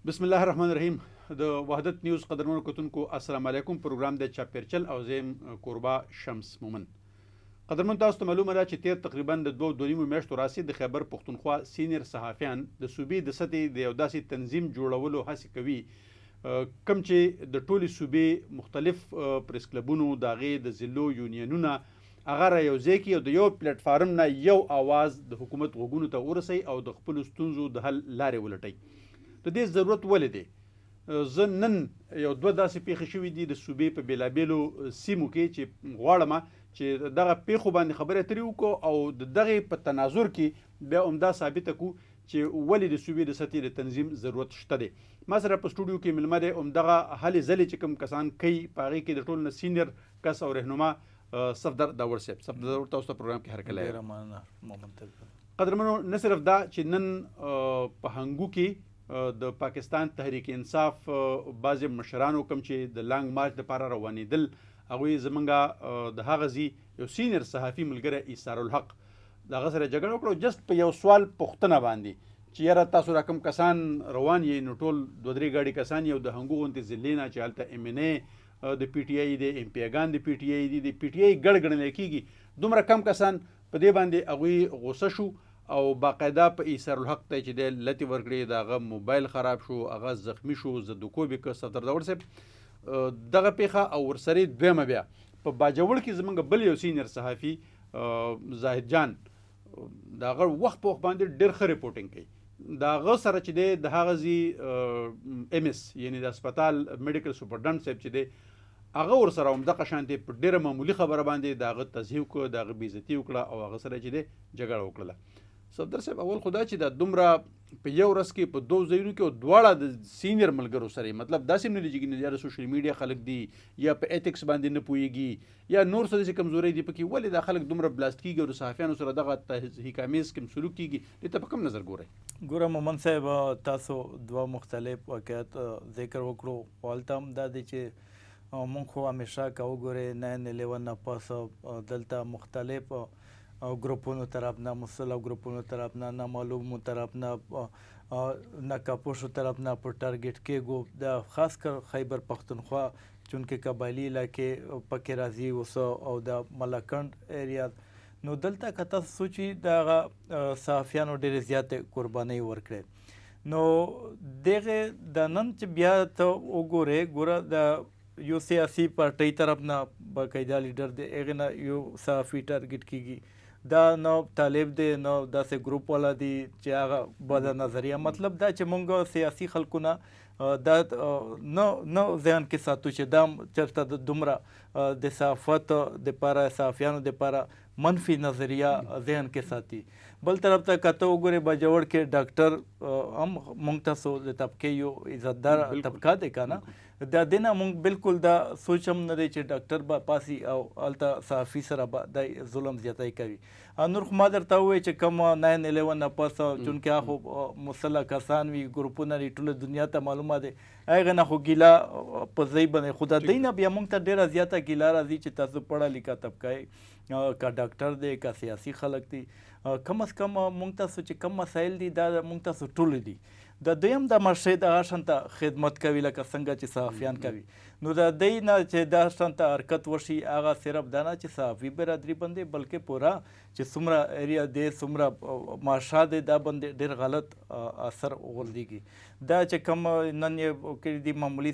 بسم الله الرحمن الرحیم. د وحدت نیوز قدرمنو کتونکو السلام علیکم. پروګرام د چاپیرچل او زیم کوربا شمس مومن. قدرمن تاسو ته معلومه ده چې تیر تقریبا د 2.5 میاشتو راسي د خیبر پښتونخوا سینیر صحافیان د صوبې د سطحې د یو داسې تنظیم جوړولو هڅه کوي کم چې د ټولي صوبې مختلف پریس کلبونو د هغې د ضلعو یونینونه هغه را یوځای کړي او د یو پلیټفارم نه یو اواز د حکومت غوږونو ته ورسوي او د خپلو ستونزو د حل لارې ولټوي. د دې ضرورت ولې دی؟ زه نن یو دوه داسې پیښې شوي دي د صوبې په بېلابېلو سیمو کې چې غواړم چې دغه پیښو باندې خبرې اترې وکړو او د دغې په تناظر کې بیا همدا ثابته کړو چې ولې د صوبې د سطحې د تنظیم ضرورت شته دی. ما سره په سټوډیو کې مېلمه دی همدغه هلې ځلې چې کوم کسان کوي په هغې کې د ټولو نه سینیر کس او رهنما صفدر داور صاحب. صفدر تاسو ته پروګرام کې هرکلی. قدرمنو نه صرف دا چې نن په هنګو کې د پاکستان تحریک انصاف بعضې مشرانو کوم چې د لانګ مارچ دپاره روانېدل هغوی زمونږ د هغه ځي یو سینیر صحافي ملګری ایثار الحق د هغه سره جګړه وکړه جست په یو سوال پوښتنه باندې چې یاره تاسو را کوم کسان روان یې نو ټول 2-3 ګاډي کسان یو د هنګو غوندې ضلعې نه چې هلته ایم این ای د پی ټي آی دی ایم پی اګان د پی ټي آی دي د پی ټي آی ګډ ګڼلی کېږي دومره کم کسان په دې باندې هغوی غوسه شو او باقاعده په ایثار الحق ته چې دی لتې ورکړې د هغه موبایل خراب شو هغه زخمی شو زدوکوب یې که صفدر داور صاحب دغه پیښه او ورسره دویمه بیا په باجوړ کې زمونږ بل یو سینیر صحافي زاهد جان د هغه وخت په وخت باندې ډېر ښه ریپورټینګ کوي د هغه سره چې دی د هغه ځي ایم اس یعنې د هسپتال میډیکل سپرډنټ صاحب چې دی هغه ورسره همدغه شانتې په ډېره معمولي خبره باندې د هغه تضحیح وکړه د هغه بېعزتي وکړه او هغه سره چې دی جګړه وکړله. صفدر صاحب اول خدا چې دا دومره په یو ورځ کې په 2 ځایونو کې دواړه د سینیر ملګرو سره مطلب داسې هم نه دي چې یا د سوشل میډیا خلک دي یا په ایتکس باندې نه پوهېږي یا نور څه داسې کمزورۍ دي پکې ولې دا خلک دومره بلاست کېږي او د صحافیانو سره دغه تحقیقامیز کوم سلوک کېږي دې ته په کوم نظر ګورئ؟ ګوره مومن صاحب تاسو دوه مختلف واقعیت ذکر وکړو هلته هم دا دی چې مونږ خو همیشه که وګورئ 9/11 نه پس دلته مختلف گروپونو طرف نه مسلح گروپونو طرف نه نامعلومو طرف نه ناکاپوشو طرف نه پر ټارګټ کېږو د خاص کر خیبر پښتونخوا چونکې قبایلي علاقې پکې راځي اوس او د ملاکنډ ایریا نو دلته که تاسو سوچي د هغه صحافیانو ډېرې زیاتې قربانۍ ورکړې نو دغې د نن چې بیا ته وګورې ګوره د یو سیاسي پارټۍ طرف نه باقاعده لیډر دی هغې نه یو صحافي ټارګټ کېږي دا نو طالب دی نو داسې ګروپ والا دی چې هغه بده نظریه مطلب دا چې مونږ سیاسي خلکو نه دا نه ذهن کې ساتو چې دا چېرته د دومره د صحافت دپاره صحافیانو دپاره منفي نظریه ذهن کې ساتي. بل طرف ته که ته وګورې باجوړ کې ډاکټر هم مونږ تاسو د طبقې یو عزتدار طبقه دی که نه د دې نه مونږ بالکل دا سوچ هم نه دی چې ډاکټر به پاسي او هلته صحافي سره به د ظلم زیاتی کوي. نور خو ما درته ووایي چې کوم 9/11 نه پس چونکې هغه مسلح کسان وي ګروپونه دي ټوله دنیا ته معلومه دی هغې نه خو ګیله په ځای باندې خو د دوی نه بیا مونږ ته ډېره زیاته ګیله راځي چې تاسو پړه لیکه طبقه یې که ډاکټر دی که سیاسي خلک دي کم از کم مونږ تاسو چې کم مسایل دي دا مونږ تاسو ټول دي د دویم د معاشرې دغه شانته خدمت کوي لکه څنګه چې صحافیان کوي نو د دوی نه چې دا شانته حرکت وشي هغه صرف دا نه چې صحافي برادري باندې بلکې پوره چې څومره ایریا دی څومره معاشره دی دا باندې ډېر غلط اثر غورځېږي دا چې کوم نن یې کړي دي معمولي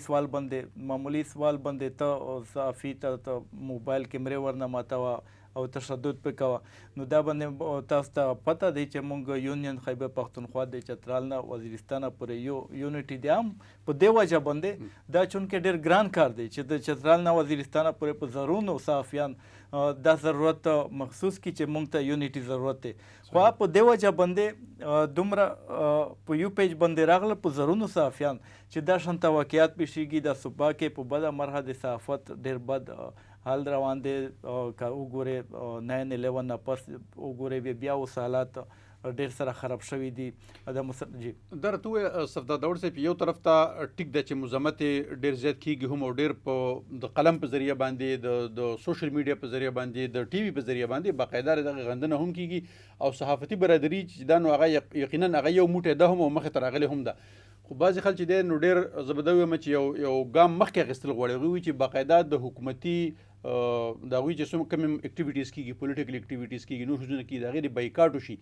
سوال باندې ته صحافي ته موبایل کیمرې ورنه ماتوه او تشدد پې کوه نو دا باندې تاسو ته پته دی چې مونږ یونین خیبر پښتونخوا د چترال نه وزیرستانه پورې یو یونټي دی هم په دې وجه باندې دا چونکې ډېر ګران کار دی چې د چترال نه وزیرستانه پورې په زرونو صحافیان دا ضرورت مخصوص کړي چې مونږ ته یونټي ضرورت دی خو په دې وجه باندې دومره په یو پیج باندې راغله په زرونو صحافیان چې دا شانته واقعیات پیښیږي د صوبه کې په بده مرحله د صحافت ډېر بد حال روان دی که وګورې 9/11 نه پس وګورې بیا اوس حالات ډېر سره خراب شوي دي جی دا راته ووایه صفدر داور صاحب یو طرف ته ټیک ده چې مزاحمت یې ډېر زیات کېږي هم او ډېر په د قلم په ذریعه باندې د سوشل میډیا په ذریعه باندې د ټي وي په ذریعه باندې باقاعده دغه غندنه هم کېږي او صحافتي برادري چې دا نو هغه یقینا هغه یو موټی ده هم او مخې ته راغلی هم ده خو بعضې خلک چې دی نو ډېر زه به دا ویم چې یو ګام مخکې اخیستل غواړي. هغوی وایي چې باقاعده د حکومتي د هغوی چې کوم اکټیویټیز کېږي، پولیټیکل اکټیویټیز کېږي، نور څیزونه کېږي، د هغې د بایکاټ وشي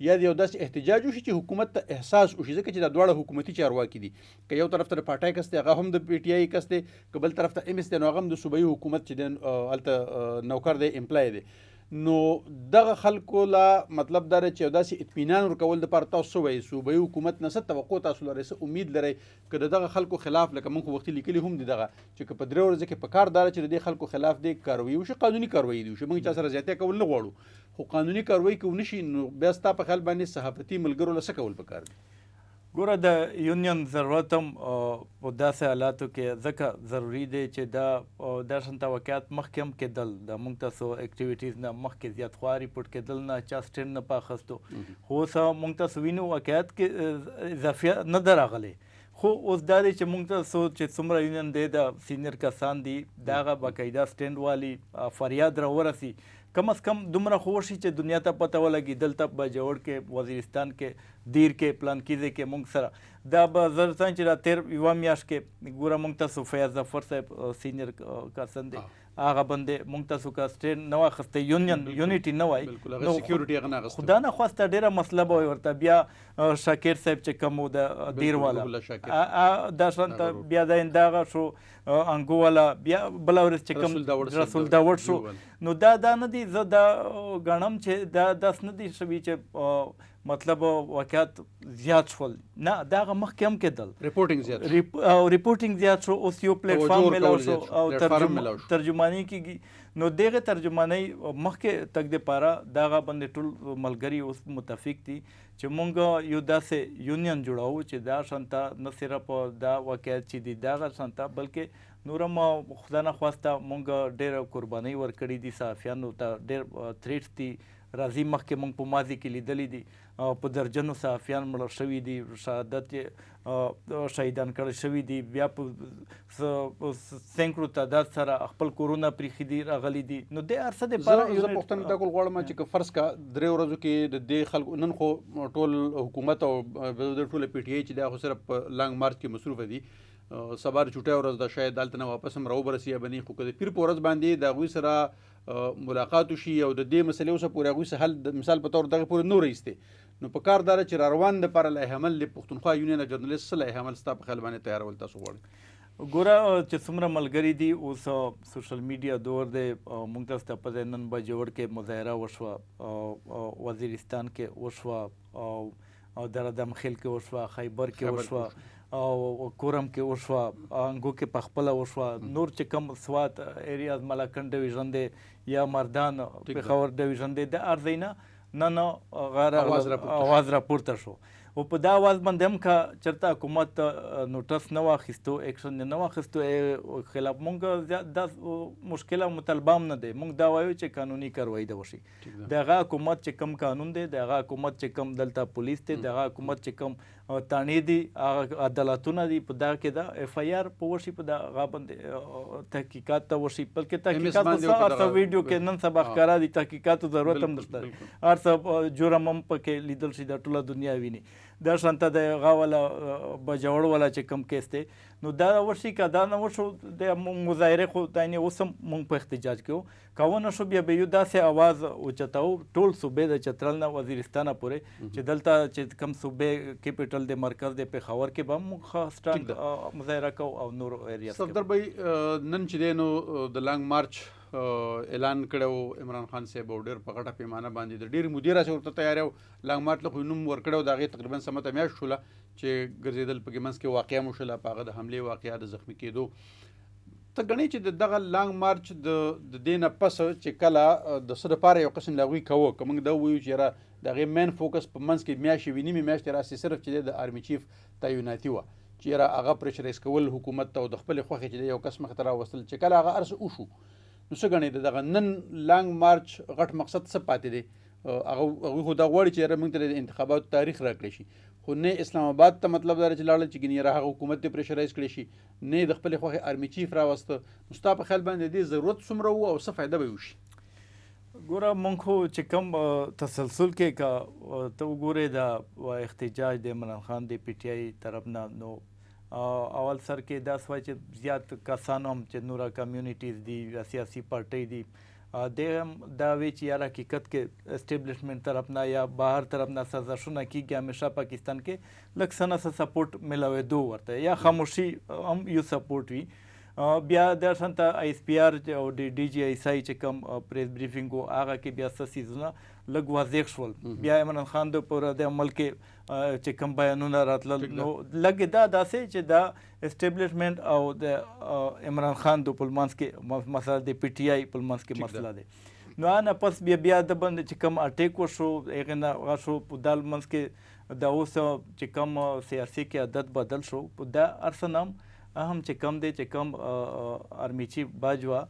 یا د یو داسې احتجاج وشي چې حکومت ته احساس وشي، ځکه چې دا دواړه حکومتي چارواکي دي. که یو طرف ته د پارټای کس دی هغه هم د پی ټي آی کس دی، که بل طرف ته ایم ایس دی نو هغه هم د صوبایي حکومت چې دی هلته نوکر دی، امپلای دی. نو دغه خلکو لا مطلب دا دی چې یو داسې اطمینان ورکول دپاره تاسو څه وایي؟ صوبایي حکومت نه څه توقع تاسو لرئ، څه امید لرئ که د دغه خلکو خلاف لکه موږ خو وختي لیکلي هم دي دغه چې که په 3 ورځو کې په کار دا چې د دې خلکو خلاف دی کاروایي وشي، قانوني کاروایي دي وشي. موږ چا سره زیاتې کول نه غواړو، خو قانوني کاروایي که ونه شي نو بیا ستا په خیال باندې صحافتي ملګرو له څه کول پکار دي؟ ګوره د یونین ضرورت هم په داسې حالاتو کې ځکه ضروري دی چې دا شانته واقعیت مخکې هم کېدل، د موږ تاسو اکټیویټیز نه مخکې زیات خوا ریپورټ کېدل نه، چا سټینډ نه په اخیستو، خو اوس موږ تاسو وینو واقعیت کې اضافه نه ده راغلی. خو اوس دا دی چې موږ تاسو چې څومره یونین دی د سینیر کسان دي د هغه باقاعده سټینډ والي فریاد راورسي، کم از کم دومره خو وشي چې دنیا ته پته ولګي دلته په جوړ کې وزیرستان کې دیر کې پلانکیزې کې موږ سره دا به زر چې را تیر یوه میاشت کې ګوره موږ تاسو فیاض ظفر صاحب سینیر کسن دی هغه باندې موږ تاسو که سټینډ نه واخیستی یونیټي نه وای خو دا نه خواسته ډېره مسله به وي ورته. بیا شاکر صاحب چې کوم و د دیر والا دا شانته بیا دا دغه شو انګو والا، بیا بله ورځ چې کوم رسول داوډ شو. نو دا نه دي، زه دا ګڼم چې دا داسې نه دي شوي چې مطلب واقعیت زیات شول، نه دا هغه مخکې هم کېدل، ریپورټینګ زیات شو. اوس یو پلیټفارم میلاو شو او ترجماني کېږي، نو دغه ترجمانۍ مخکې تک دپاره دغه باندې ټول ملګري اوس متفق دي چې مونږ یو داسې یونین جوړوو چې دا شانته نه صرف دا واقعیت چې دي دغه شانته بلکې نور هم خدا نه خواسته مونږ ډېره قربانۍ ورکړي دي، صحافیانو ته ډېر تھریټس دي راځي. مخکې مونږ په ماضي کې لیدلی دي په درجنو صحافیان مړه شوي دي، شهادت شهیدان کړی شوي دي، بیا په سینکړو تعداد سره خپل کورونه پریښي دي راغلي دي. نو دې هر څه دپاره زه پوښتنه دا کول غواړم چې که فرض که 3 ورځو کې د دې خلکو نن خو ټول حکومت او د ټوله پی ټي آی چې دا خو صرف په لانګ مارچ کې مصروفه دي، سبا د چوټۍ ورځ ده، شاید دلته نه واپس هم راوبرسي یا بني، خو که د پیر په ورځ باندې د هغوی سره ملاقات وشي او د دې مسلې اوسه پورې هغوی څه حل د مثال په طور دغه پورې نه رایستې، نو په کار دا چې را روان دپاره لایحه عمل د پښتونخوا یونین جرنالیست څه لایحه عمل ستا په خیال باندې تیارول تاسو غواړئ؟ ګوره چې څومره ملګري دي اوس سوشل میډیا دور دی، موږ تاسو ته پته نن بجوړ کې مظاهره وشوه، وزیرستان کې وشوه او دردم خیل کې وشوه، خیبر کې وشوه او کورم کې وشوه، انګو کې پخپله وشوه، نور چې کوم سوات ایریاز ملاکنډ ډویژن دی یا مردان پېښور ډویژن دی د هر ځای نه نن اواز راپورته شو. او په دا اواز باندې هم که چېرته حکومت نوټس نه واخیستو، ایکشن نه واخیستو خلاف مونږ دا مشکل او مطالبه هم نه دی، مونږ دا وایو چې قانوني کاروایي ده وشي. د هغه حکومت چې کوم قانون دی، د هغه حکومت چې کوم دلته پولیس دی، د هغه حکومت چې کوم تانې دي، هغه عدالتونه دي، په دغه کې د اف آی آر په وشي، په دغه باندې تحقیقات ته وشي، بلکې تحقیقات په هر څه ویډیو کې نن سبا ښکاره دي، تحقیقاتو ضرورت هم نشته، هر څه جرم هم پکې لیدل شي، د ټوله دنیا ویني. دا شانته د هغه والا بجوړ والا چې کوم کیس دی، نو دا وشي که دا نه وشو د مظاهرې خو داینې اوس هم مونږ په احتجاج کوو، که ونه شو بیا به یو داسې اواز اوچتوو ټول صوبې د چترال نه وزیرستانه پورې چې دلته چې کوم صوبې کیپیټل د مرکز د پېښور کې به هم موږ سټانډ مظاهره کوو او نور ایریاز. صفدر بھائی نن چې دی نو د لانګ مارچ اعلان کړی عمران خان صاحب او ډېر په غټه پیمانه باندې د ډېرې مودې راسې ورته تیاری و، لانګ مارچ له خو نوم ورکړی و، د هغې تقریبا سمته میاشت شوله چې ګرځېدل پکې منځ کې واقعه مو شوله، په هغه د حملې واقعه د زخمي کېدو. ته ګڼې چې د دغه لانګ مارچ د دې نه پس چې کله د څه دپاره یو قسم له هغوی کوو، که موږ دا ووایو چې یاره د هغې مین فوکس په منځ کې میاشتې وي، نیمې میاشتې راسې صرف چې دی د آرمي چیف تعیناتي وه چې یاره هغه پرشرایز کول حکومت ته او د خپلې خوښې چې دی یو کس مخې ته راوستل، چې کله هغه هر څه وشو نو څه ګڼې دغه نن لانګ مارچ غټ مقصد څه پاتې دی؟ هغوی خو دا غواړي چې یاره موږ ته د انتخاباتو تاریخ راکړی شي، خو نه اسلام آباد ته مطلب دا چې لاړل چې ګنې یاره هغه حکومت دې پرشرایز کړی شي، نه د خپلې خوښې آرمي چیف راوسته. نو ستا په خیال باندې د دې ضرورت څومره و او څه فایده به یې وشي؟ ګوره مونږ خو چې کوم تسلسل کې کا ته وګورې دا احتجاج د عمران خان د پی ټی آی طرف نه نو اول سر کې دا سوای چې زیات کسان هم چې نورا کمیونټیز دي یا سیاسي پارټۍ دي د دا وی چې یار حقیقت کې اسټیبلشمنٹ طرف نه یا بهر طرف نه سازشونه کیږي همیشه پاکستان کې لږ څه نه سپورټ ملاوېدو ورته یا خاموشي هم یو سپورټ وي بیا د شانته آی اس پی آر او د ډي جی آی اس آی چې کوم پریس بریفینګ و هغه کې بیا څه سیزونه لږ واضح شول بیا عمران خان د پر د عمل کې چې کوم بیانونه راتلل نو لږ دا داسې چې دا اسټیبلشمنٹ او د عمران خان د پلمانس کې مسله د پی ټی آی پلمانس کې مسله ده نو نه پس بیا د بند چې کوم اټیک وشو هغه نه شو په دال منس کې دا اوس چې کوم سیاسي قیادت بدل شو په دا ارسنام اهم چې کم دی چې کم آرمی چیف باجوا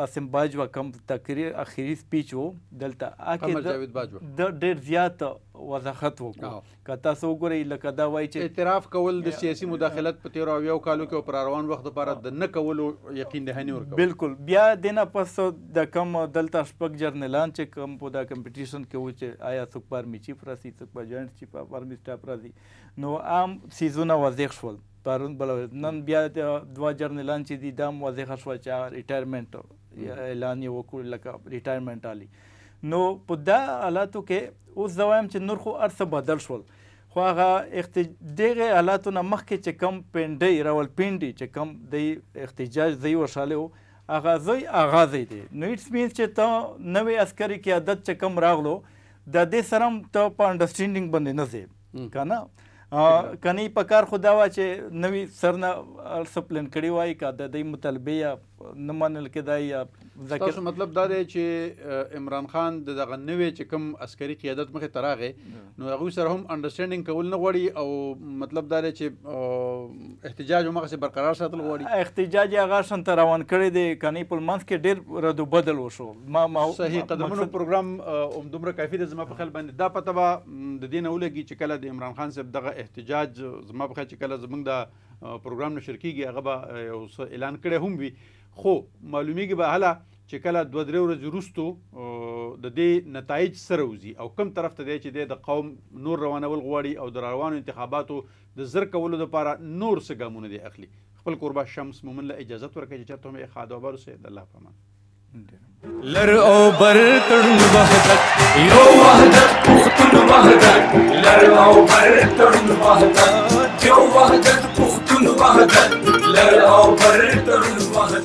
عاصم باجوا کم تقریر اخیری سپیچ وو دلته د ډېر زیات وضاحت وکړو که تاسو وګورئ لکه دا وایي چې اعتراف کول د سیاسي مداخلت په 13 کالو کې او پر روان وخت لپاره د نه کولو یقین دهني ورکوي بالکل بیا دینه پس د کم دلته شپږ جرنلان چې کم په دا کمپټیشن کې و چې آیا څوک په آرمی چیف راسي څوک په جوائنټ چیف اف آرمی سټاف راځي نو عام سیزونه واضح شول پرون بل نن بیا د دوه جرنلان چې دي دا واضح شو چې ریټایرمنټ اعلان یې وکړ لکه ریټایرمنټ علی نو په دا حالاتو کې اوس زوایم چې نور خو ارڅه بدل شول خو هغه دغه حالاتو نه مخکې چې کم پنډۍ راولپنډي چې کم د احتجاج ځای وشاله هغه ځای آغاز دی نو اټس مینس چې ته نوې عسکري قیادت چې کم راغلو د دې سره هم ته په انډرسټینډینګ باندې نه ځې که نه کنی په کار خو دا وه چې نوي سر نه ارڅه پلن کړي وای که د دې مطالبې یا نه منل کېدای یا ستاسو مطلب دا دی چې عمران خان د دغه نوې چې کوم عسکري قیادت مخې ته راغی نو هغوی سره هم انډرسټینډینګ کول نه غواړي او مطلب دا دی چې احتجاج همغسې برقرار ساتل غواړي احتجاج یې هغه شانته روان کړی دی کنی په لمانځ کې ډېر رد و بدل وشو صحیح قدرمنو پروګرام همدومره کافي دی زما په خیال باندې دا پته به د دې نه ولګي چې کله د عمران خان صاحب دغه احتجاج زما په خیال چې کله زموږ د پروګرام نشر کېږي هغه به یو څه اعلان کړی هم وي خو معلومیږي به هله چې کله 2-3 ورځې وروستو د دې نتایج څه راوځي او کوم طرف ته دی چې دی د قوم نور روانول غواړي او د روانو انتخاباتو د زر کولو دپاره نور څه ګامونه دی اخلي خپل قربا شمس مومن له اجازت ورکړي چې چېرته هم ښاد او بر اوسئ د الله په امان لر او بر تړون وحدت یو وحدت پښتون وحدت لر او بر تړون وحدت یو وحدت پښتون وحدت لر او بر تړون وحدت